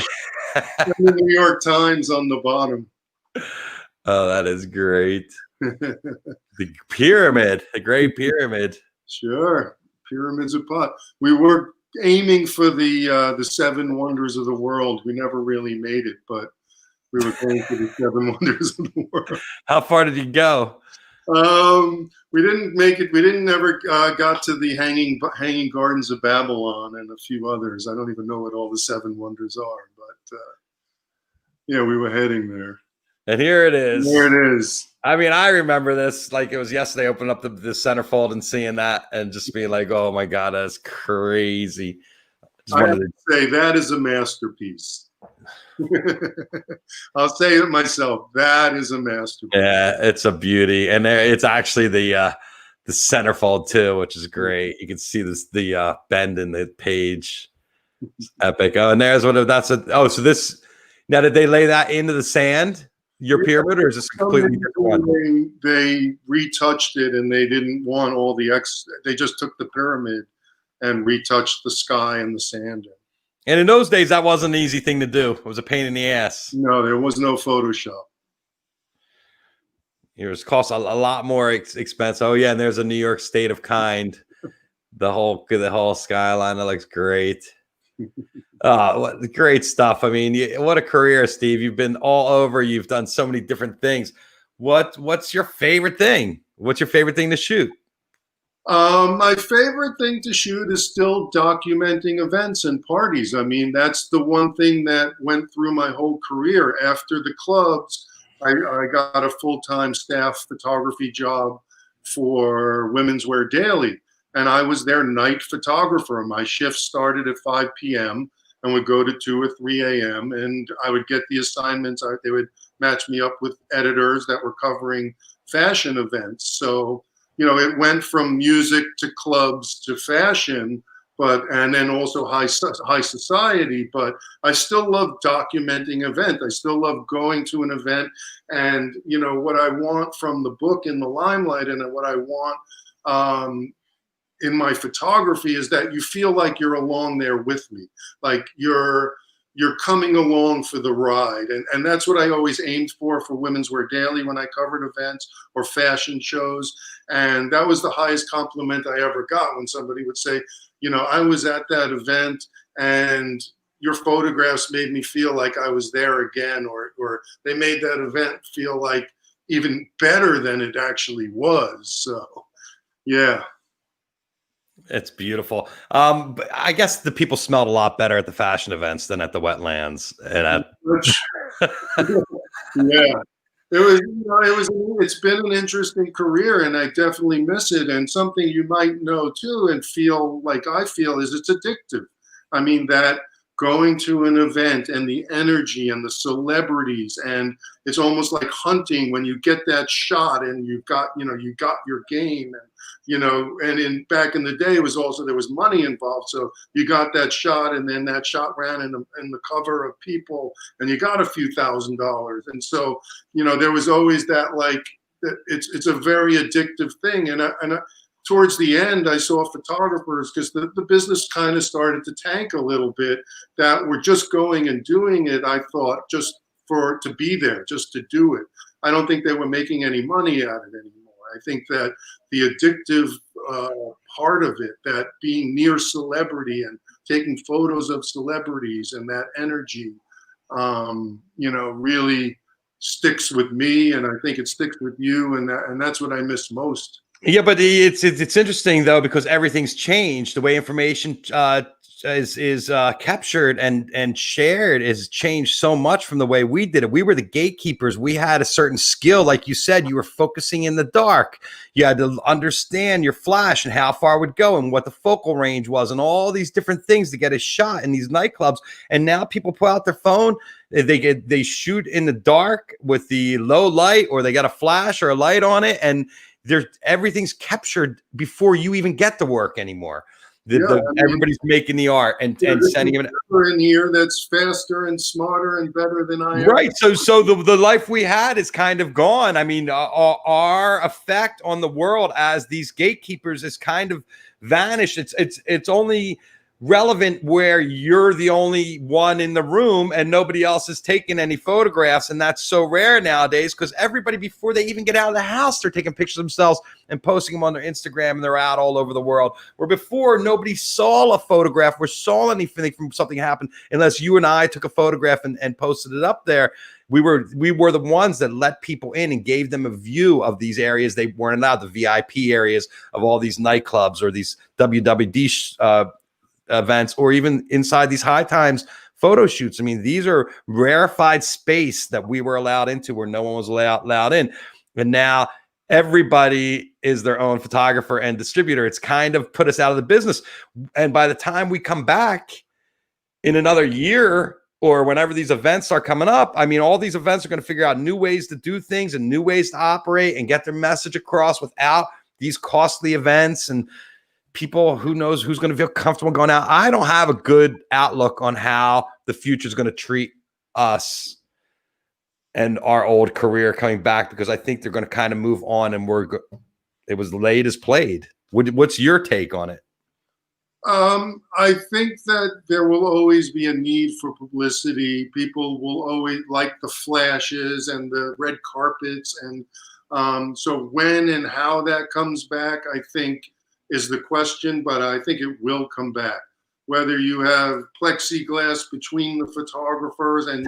And the New York Times on the bottom. Oh, that is great. The pyramid, the Great Pyramid. Sure. Pyramids of pot. We were aiming for the 7 wonders of the world. We never really made it, but we were going for the 7 wonders of the world. How far did you go? We didn't make it. We didn't ever got to the hanging gardens of Babylon and a few others. I don't even know what all the 7 wonders are, but yeah, we were heading there. And here it is. There it is. I mean, I remember this like it was yesterday, opening up the centerfold and seeing that and just being like, oh my God, that's crazy. I have to say, that is a masterpiece. I'll say it myself. That is a masterpiece. Yeah, it's a beauty. And it's actually the centerfold too, which is great. You can see the bend in the page. It's epic. Oh, and there's so this, now did they lay that into the sand? Your pyramid, or is this a completely different one? They retouched it, and they didn't want all the they just took the pyramid and retouched the sky and the sand. And in those days, that wasn't an easy thing to do. It was a pain in the ass. No, there was no Photoshop. It was cost a lot more expensive. Oh yeah, and there's a New York State of Kind. The whole skyline. That looks great. What great stuff. I mean, what a career, Steve. You've been all over. You've done so many different things. What's your favorite thing? What's your favorite thing to shoot? My favorite thing to shoot is still documenting events and parties. I mean, that's the one thing that went through my whole career. After the clubs, I got a full-time staff photography job for Women's Wear Daily. And I was their night photographer. My shift started at 5 p.m. and would go to 2 or 3 a.m. And I would get the assignments. They would match me up with editors that were covering fashion events. So, you know, it went from music to clubs to fashion, and then also high society. But I still love documenting events. I still love going to an event. And, you know, what I want from the book In the Limelight, and what I want in my photography, is that you feel like you're along there with me, like you're coming along for the ride. And that's what I always aimed for Women's Wear Daily when I covered events or fashion shows. And that was the highest compliment I ever got, when somebody would say, you know, I was at that event and your photographs made me feel like I was there again, or they made that event feel like even better than it actually was. So, yeah. It's beautiful. But I guess the people smelled a lot better at the fashion events than at the wetlands. And yeah, it's been an interesting career, and I definitely miss it. And something you might know too, and feel like I feel, is it's addictive. I mean, that going to an event and the energy and the celebrities, and it's almost like hunting when you get that shot and you got your game. And and back in the day, it was also, there was money involved. So you got that shot, and then that shot ran in the cover of People, and you got a few $1,000s. And so, there was always that, like, it's a very addictive thing. And towards the end, I saw photographers, because the business kind of started to tank a little bit, that were just going and doing it, I thought, just to be there, just to do it. I don't think they were making any money at it anymore. I think that the addictive part of it, that being near celebrity and taking photos of celebrities and that energy, really sticks with me, and I think it sticks with you, and that's what I miss most. Yeah, but it's interesting though, because everything's changed. The way information captured and shared has changed so much from the way we did it. We were the gatekeepers. We had a certain skill, like you said. You were focusing in the dark. You had to understand your flash and how far it would go and what the focal range was and all these different things to get a shot in these nightclubs. And now people pull out their phone. They shoot in the dark with the low light, or they got a flash or a light on it, and everything's captured before you even get to work anymore. Everybody's making the art and sending it in here that's faster and smarter and better than I am. Right. So the life we had is kind of gone. I mean, our effect on the world as these gatekeepers is kind of vanished. It's only relevant where you're the only one in the room and nobody else is taking any photographs. And that's so rare nowadays, because everybody, before they even get out of the house, they're taking pictures of themselves and posting them on their Instagram, and they're out all over the world. Where before, nobody saw a photograph or saw anything from something happened unless you and I took a photograph and posted it up there. We were the ones that let people in and gave them a view of these areas they weren't allowed, the VIP areas of all these nightclubs or these WWD events, or even inside these High Times photo shoots. I mean, these are rarefied space that we were allowed into where no one was allowed in. And now everybody is their own photographer and distributor. It's kind of put us out of the business. And by the time we come back in another year, or whenever these events are coming up, I mean, all these events are going to figure out new ways to do things and new ways to operate and get their message across without these costly events. And people, who knows who's going to feel comfortable going out. I don't have a good outlook on how the future is going to treat us and our old career coming back, because I think they're going to kind of move on, and it was late as played. What's your take on it? I think that there will always be a need for publicity. People will always like the flashes and the red carpets. And so when and how that comes back, I think, is the question, but I think it will come back. Whether you have plexiglass between the photographers and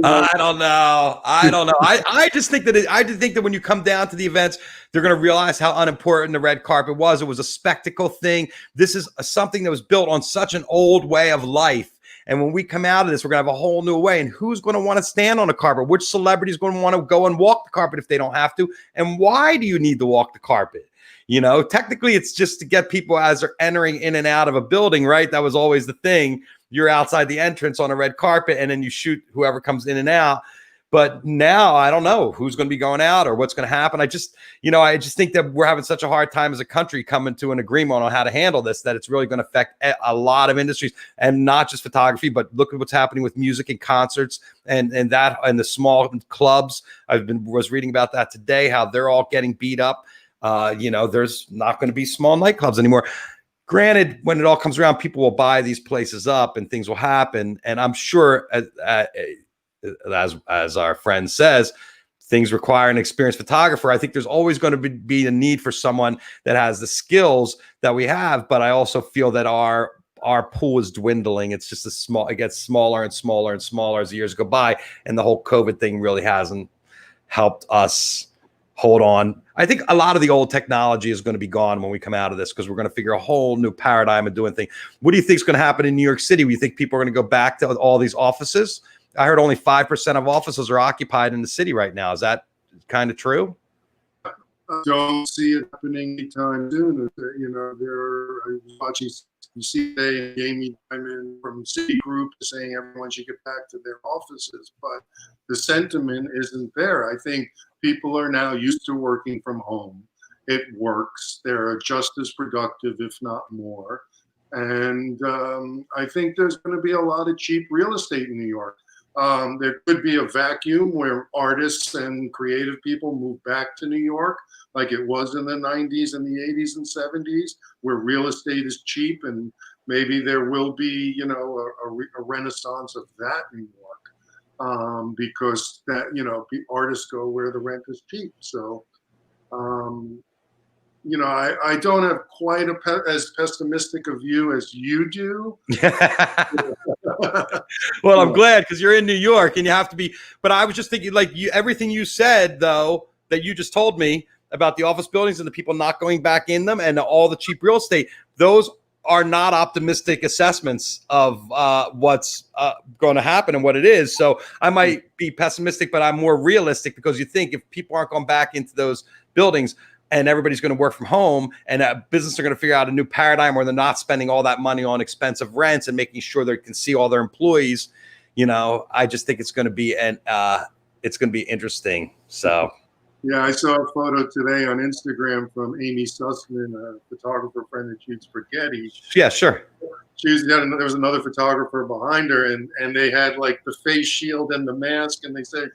I don't know. I just think that when you come down to the events, they're going to realize how unimportant the red carpet was. It was a spectacle thing. This is something that was built on such an old way of life. And when we come out of this, we're going to have a whole new way. And who's going to want to stand on a carpet? Which celebrity is going to want to go and walk the carpet if they don't have to? And why do you need to walk the carpet? You know, technically, it's just to get people as they're entering in and out of a building, right? That was always the thing. You're outside the entrance on a red carpet, and then you shoot whoever comes in and out. But now I don't know who's going to be going out or what's going to happen. I just think that we're having such a hard time as a country coming to an agreement on how to handle this, that it's really going to affect a lot of industries, and not just photography, but look at what's happening with music and concerts and the small clubs. Was reading about that today, how they're all getting beat up. There's not going to be small nightclubs anymore. Granted, when it all comes around, people will buy these places up and things will happen. And I'm sure, as our friend says, things require an experienced photographer. I think there's always going to be a need for someone that has the skills that we have. But I also feel that our pool is dwindling. It's just it gets smaller and smaller and smaller as the years go by. And the whole COVID thing really hasn't helped us hold on. I think a lot of the old technology is going to be gone when we come out of this, because we're going to figure a whole new paradigm of doing things. What do you think is going to happen in New York City? Do you think people are going to go back to all these offices? I heard only 5% of offices are occupied in the city right now. Is that kind of true? I don't see it happening anytime soon. I was watching CBC today, and Jamie Dimon from Citigroup saying everyone should get back to their offices, but the sentiment isn't there. I think people are now used to working from home. It works. They're just as productive, if not more. And I think there's going to be a lot of cheap real estate in New York. There could be a vacuum where artists and creative people move back to New York, like it was in the 90s and the 80s and 70s, where real estate is cheap, and maybe there will be, a renaissance of that in New York. Because that, artists go where the rent is cheap. So, I don't have quite as pessimistic a view as you do. Well, I'm glad, because you're in New York and you have to be. But I was just thinking, everything you said, though, that you just told me about the office buildings and the people not going back in them and all the cheap real estate, those are not optimistic assessments of what's going to happen and what it is. So I might be pessimistic, but I'm more realistic, because you think if people aren't going back into those buildings and everybody's going to work from home, and businesses are going to figure out a new paradigm where they're not spending all that money on expensive rents and making sure they can see all their employees, I just think it's going to be interesting. So. Yeah, I saw a photo today on Instagram from Amy Sussman, a photographer friend that shoots for Getty. Yeah, sure. There was another photographer behind her, and they had like the face shield and the mask, and they said,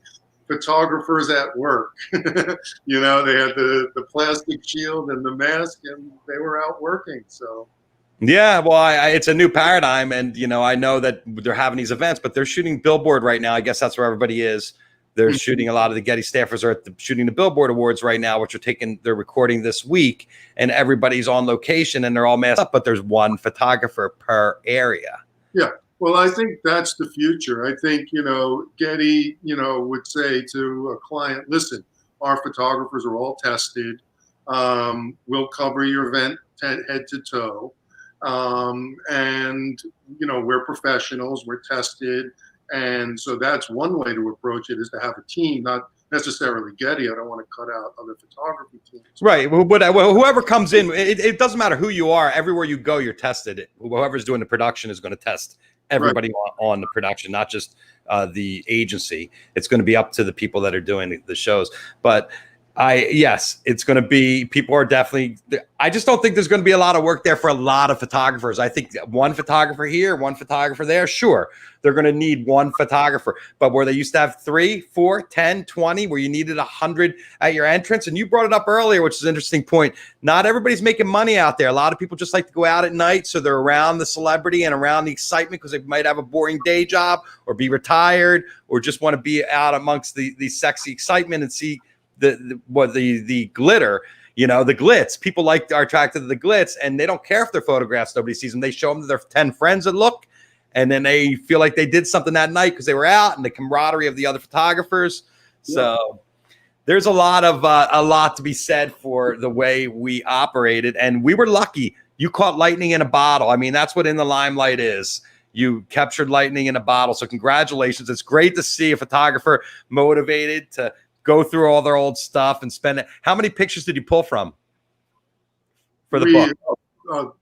"Photographers at work." They had the plastic shield and the mask, and they were out working. So. Yeah, well, it's a new paradigm, and I know that they're having these events, but they're shooting Billboard right now. I guess that's where everybody is. They're shooting, a lot of the Getty staffers are shooting the Billboard Awards right now, which they're recording this week, and everybody's on location and they're all masked up, but there's one photographer per area. Yeah. Well, I think that's the future. I think, Getty, would say to a client, listen, our photographers are all tested. We'll cover your event head to toe. And, we're professionals, we're tested. And so that's one way to approach it, is to have a team, not necessarily Getty. I don't want to cut out other photography teams. Right. Well, whoever comes in, it doesn't matter who you are. Everywhere you go, you're tested. Whoever's doing the production is going to test everybody on the production, not just the agency. It's going to be up to the people that are doing the shows. But it's going to be, people are definitely, I just don't think there's going to be a lot of work there for a lot of photographers. I think one photographer here, one photographer there, sure, they're going to need one photographer. But where they used to have 3, 4, 10, 20, where you needed 100 at your entrance, and you brought it up earlier, which is an interesting point. Not everybody's making money out there. A lot of people just like to go out at night, so they're around the celebrity and around the excitement, because they might have a boring day job or be retired, or just want to be out amongst the sexy excitement and see the glitter, the glitz. People are attracted to the glitz, and they don't care if they're photographs, nobody sees them. They show them to their 10 friends that look, and then they feel like they did something that night because they were out, and the camaraderie of the other photographers. Yeah. So there's a lot to be said for the way we operated, and we were lucky. You caught lightning in a bottle. I mean, that's what In the Limelight is. You captured lightning in a bottle. So congratulations. It's great to see a photographer motivated to go through all their old stuff and spend it. How many pictures did you pull from for the book?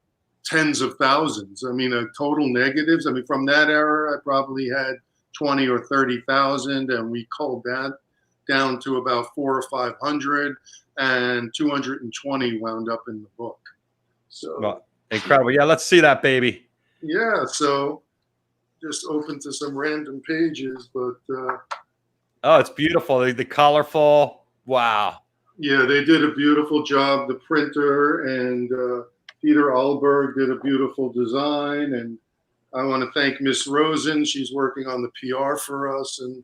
Tens of thousands. I mean, total negatives. I mean, from that era, I probably had 20 or 30,000, and we culled that down to about 400 or 500, and 220 wound up in the book. So well, incredible. Yeah, let's see that, baby. Yeah. So just open to some random pages, but oh, it's beautiful. The colorful. Wow. Yeah, they did a beautiful job. The printer and Peter Alberg did a beautiful design. And I want to thank Miss Rosen. She's working on the PR for us. And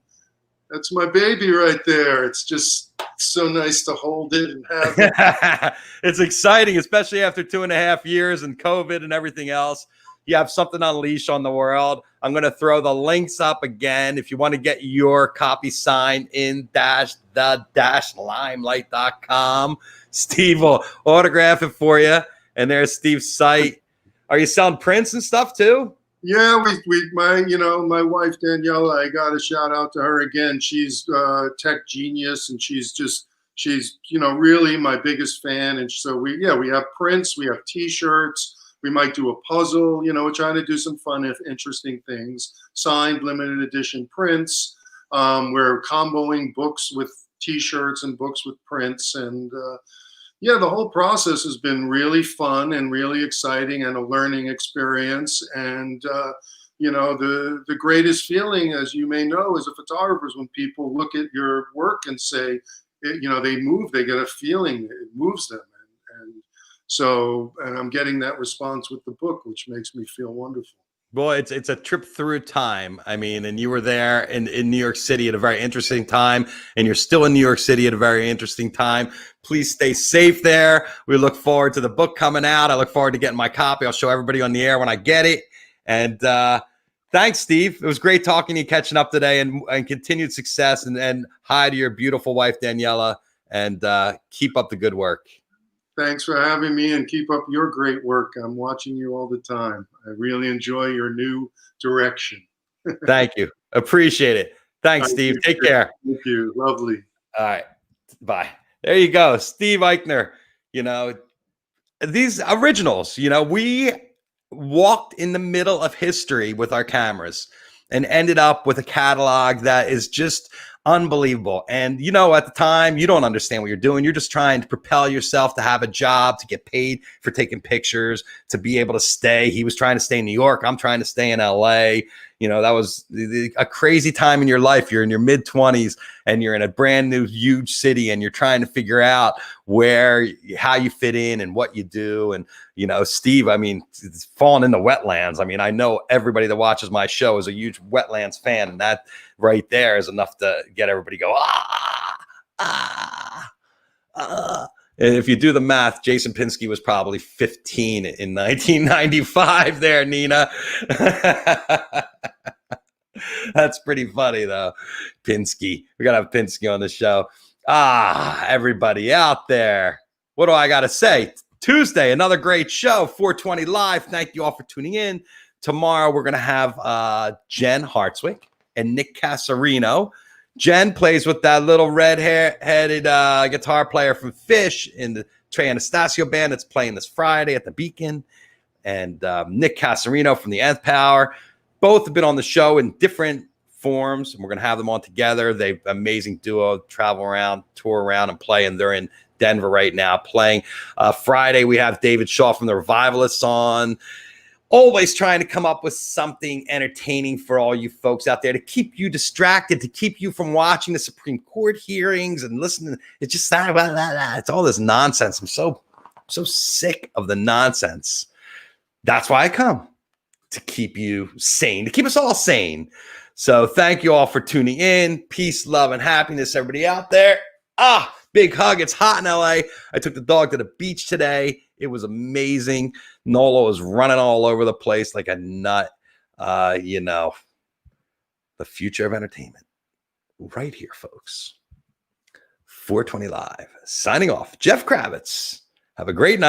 that's my baby right there. It's just so nice to hold it and have it. It's exciting, especially after 2.5 years and COVID and everything else. You have something unleashed on the world. I'm going to throw the links up again. If you want to get your copy signed in limelight.com, Steve will autograph it for you. And there's Steve's site. Are you selling prints and stuff too? Yeah, my wife Daniela, I got to shout out to her again. She's tech genius, and she's really my biggest fan. And so we have prints, we have T-shirts. We might do a puzzle, we're trying to do some fun, interesting things. Signed, limited edition prints. We're comboing books with T-shirts and books with prints. And the whole process has been really fun and really exciting, and a learning experience. And, the greatest feeling, as you may know, as a photographer, is when people look at your work and say, they move, they get a feeling, it moves them. So, and I'm getting that response with the book, which makes me feel wonderful. Well, it's a trip through time. I mean, and you were there in New York City at a very interesting time, and you're still in New York City at a very interesting time. Please stay safe there. We look forward to the book coming out. I look forward to getting my copy. I'll show everybody on the air when I get it. And thanks, Steve. It was great talking to you, catching up today, and continued success. And hi to your beautiful wife, Daniela, and keep up the good work. Thanks for having me, and keep up your great work. I'm watching you all the time. I really enjoy your new direction. Thank you. Appreciate it. Thanks, Steve. Take care. Thank you. Lovely. All right. Bye. There you go. Steve Eichner. You know, these originals, you know, we walked in the middle of history with our cameras and ended up with a catalog that is just unbelievable. And, you know, at the time, you don't understand what you're doing. You're just trying to propel yourself to have a job, to get paid for taking pictures, to be able to stay. He was trying to stay in New York. I'm trying to stay in LA. You know, that was a crazy time in your life. You're in your mid 20s and you're in a brand new, huge city, and you're trying to figure out how you fit in and what you do. And, you know, Steve, I mean, it's falling in the wetlands. I mean, I know everybody that watches my show is a huge wetlands fan, and that right there is enough to get everybody go, And if you do the math, Jason Pinsky was probably 15 in 1995 there, Nina. That's pretty funny, though. Pinsky. We got to have Pinsky on the show. Everybody out there. What do I got to say? Tuesday, another great show, 420 Live. Thank you all for tuning in. Tomorrow, we're going to have Jen Hartswick and Nick Casarino. Jen plays with that little red-headed guitar player from Fish in the Trey Anastasio band that's playing this Friday at the Beacon. And Nick Casarino from the Nth Power. Both have been on the show in different forms, and we're going to have them on together. They've amazing duo, travel around, tour around, and play, and they're in Denver right now playing. Friday, we have David Shaw from the Revivalists on. Always trying to come up with something entertaining for all you folks out there to keep you distracted, to keep you from watching the Supreme Court hearings and listening. It's just it's all this nonsense. I'm so sick of the nonsense. That's why I come, to keep you sane, to keep us all sane. So thank you all for tuning in. Peace, love, and happiness, everybody out there. Big hug. It's hot in LA. I took the dog to the beach today. It was amazing. Nola was running all over the place like a nut. You know, the future of entertainment right here, folks. 420 Live. Signing off. Jeff Kravitz. Have a great night.